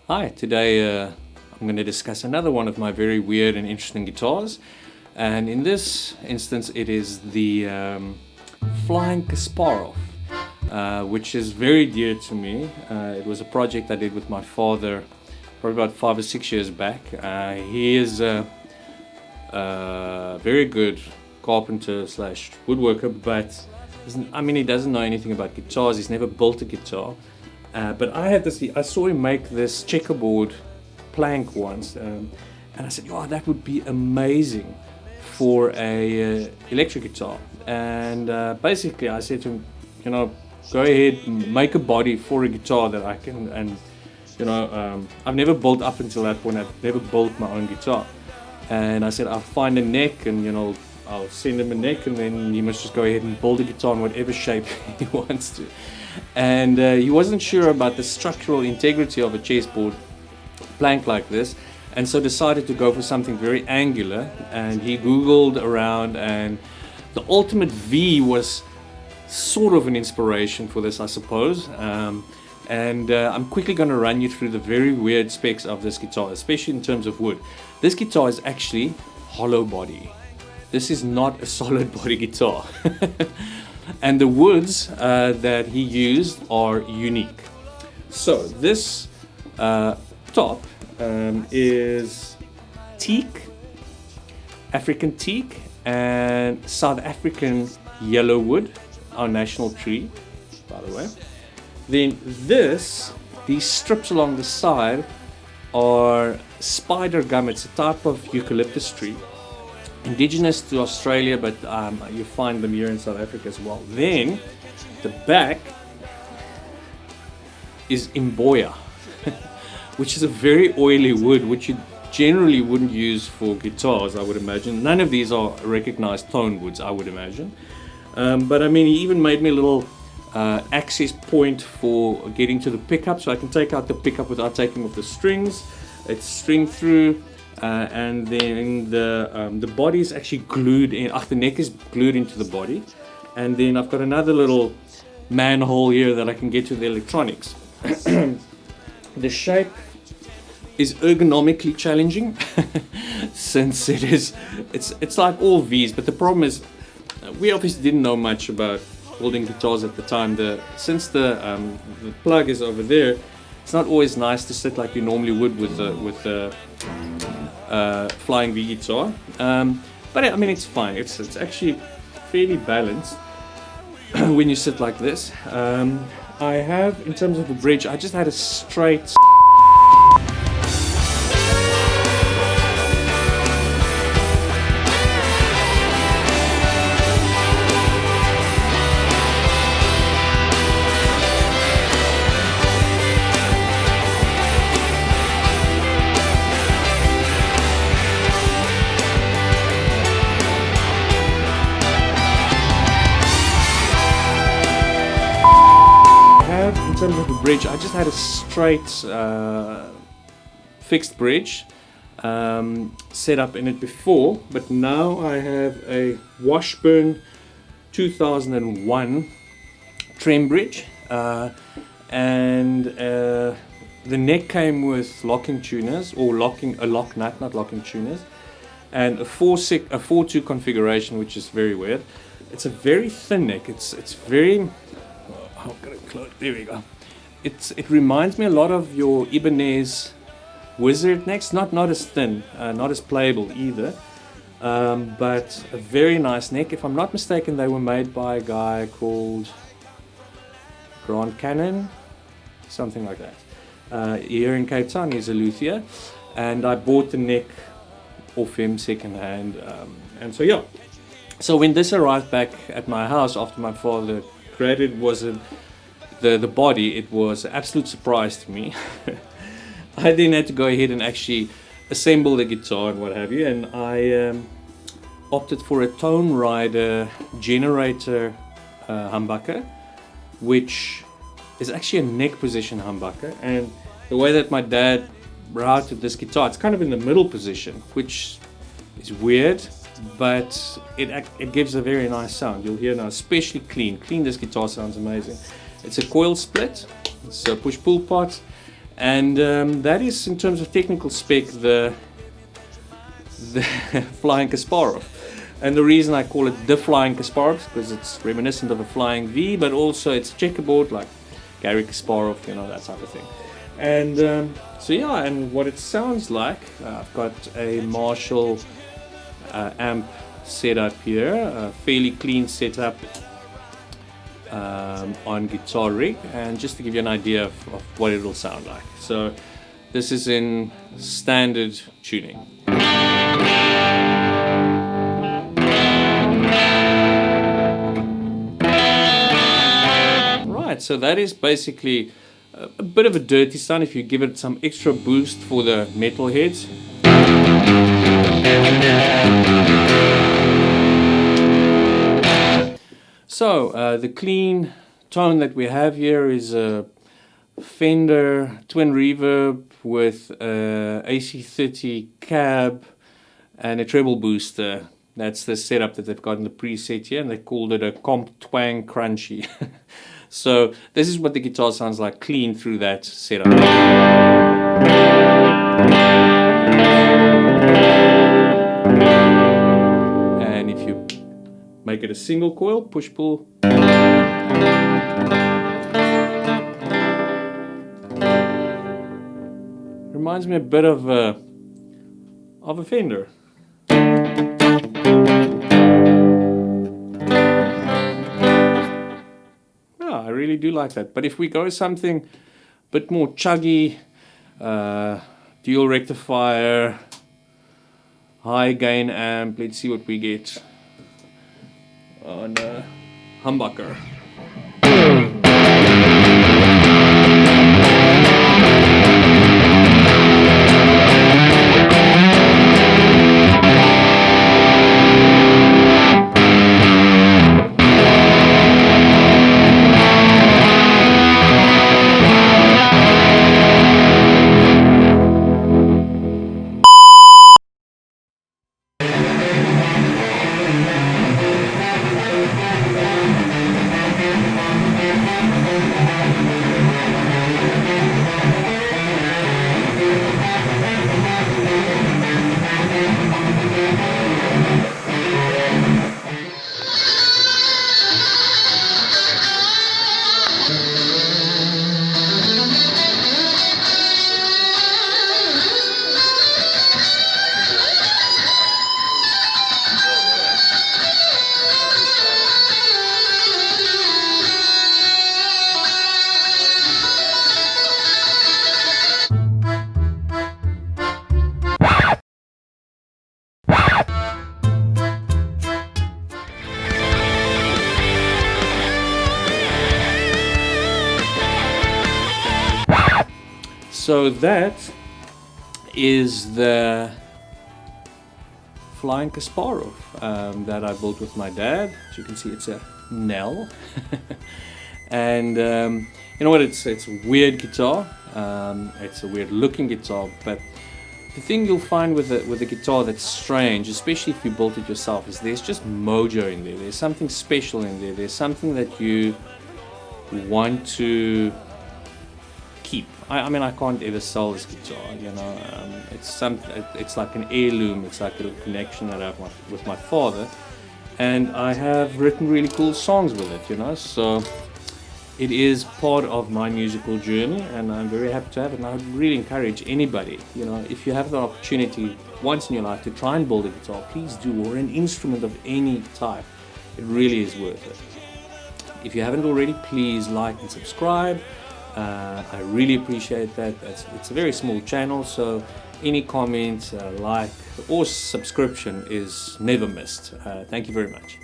Hi, today I'm going to discuss another one of my very weird and interesting guitars, and in this instance it is the Flying Kasparov, which is very dear to me. It was a project I did with my father probably about 5 or 6 years back. He is a very good carpenter slash woodworker, but he doesn't know anything about guitars. He's never built a guitar. But I saw him make this checkerboard plank once, and I said, "Oh, that would be amazing for a electric guitar." And basically, I said to him, go ahead, make a body for a guitar that I can. And I've never built up until that point. I've never built my own guitar. And I said, I'll find a neck, and I'll send him a neck, and then he must just go ahead and build a guitar in whatever shape he wants to. And he wasn't sure about the structural integrity of a chessboard plank like this, and so decided to go for something very angular. And he googled around, and the Ultimate V was sort of an inspiration for this, I suppose. I'm quickly going to run you through the very weird specs of this guitar, especially in terms of wood. This guitar is actually hollow body. This is not a solid body guitar. And the woods that he used are unique. So this top is teak, African teak, and South African yellow wood, our national tree, by the way. Then these strips along the side are spider gum. It's a type of eucalyptus tree, indigenous to Australia, but you find them here in South Africa as well. Then the back is imboya, which is a very oily wood, which you generally wouldn't use for guitars, I would imagine. None of these are recognized tone woods, I would imagine. But he even made me a little access point for getting to the pickup, so I can take out the pickup without taking off the strings. It's string through. And then the body is actually glued in. The neck is glued into the body, and then I've got another little manhole here that I can get to the electronics. The shape is ergonomically challenging since it's like all V's, but the problem is we obviously didn't know much about building guitars at the time. Since the plug is over there, it's not always nice to sit like you normally would with the Flying V guitar, but it's fine. It's actually fairly balanced when you sit like this. I have, in terms of the bridge, I just had a straight in terms of the bridge, I just had a straight fixed bridge set up in it before, but now I have a Washburn 2001 trem bridge, and the neck came with locking tuners, or a lock nut, not locking tuners, and a 4-2 configuration, which is very weird. It's a very thin neck. It's very. There we go. It reminds me a lot of your Ibanez Wizard necks, not as thin, not as playable either, but a very nice neck. If I'm not mistaken, they were made by a guy called Grant Cannon, something like that. Here in Cape Town, he's a luthier, and I bought the neck off him second hand, and so yeah. So when this arrived back at my house after my father created the body, it was an absolute surprise to me. I then had to go ahead and actually assemble the guitar and what have you, and I opted for a Tone Rider generator humbucker, which is actually a neck position humbucker. And the way that my dad routed this guitar, it's kind of in the middle position, which is weird, but it gives a very nice sound. You'll hear now, especially clean. This guitar sounds amazing. It's a coil split, it's a push-pull pot, And that is, in terms of technical spec, the Flying Kasparov. And the reason I call it the Flying Kasparov is because it's reminiscent of a flying V, but also it's checkerboard like Gary Kasparov, you know, that type of thing. And so yeah, and what it sounds like, I've got a Marshall amp set up here, a fairly clean setup on guitar rig, and just to give you an idea of what it'll sound like. So this is in standard tuning. Right, so that is basically a bit of a dirty sound if you give it some extra boost for the metal heads. So the clean tone that we have here is a Fender twin reverb with a AC30 cab and a treble booster. That's the setup that they've got in the preset here, and they called it a Comp Twang Crunchy. So this is what the guitar sounds like clean through that setup. And if you make it a single coil, push-pull, reminds me a bit of a Fender. I really do like that. But if we go something a bit more chuggy, dual rectifier, high gain amp, let's see what we get on a humbucker. So that is the Flying Kasparov that I built with my dad. As you can see, it's a Nell. And you know what, it's a weird guitar. It's a weird looking guitar, but the thing you'll find with a guitar that's strange, especially if you built it yourself, is there's just mojo in there. There's something special in there. There's something that you want to keep. I mean, I can't ever sell this guitar, you know. It's like an heirloom. It's like a connection that I have with my father, and I have written really cool songs with it, you know. So it is part of my musical journey, and I'm very happy to have it. And I would really encourage anybody, you know, if you have the opportunity once in your life to try and build a guitar, please do, or an instrument of any type. It really is worth it. If you haven't already, please like and subscribe. I really appreciate that. It's a very small channel, so any comment, like, or subscription is never missed. Thank you very much.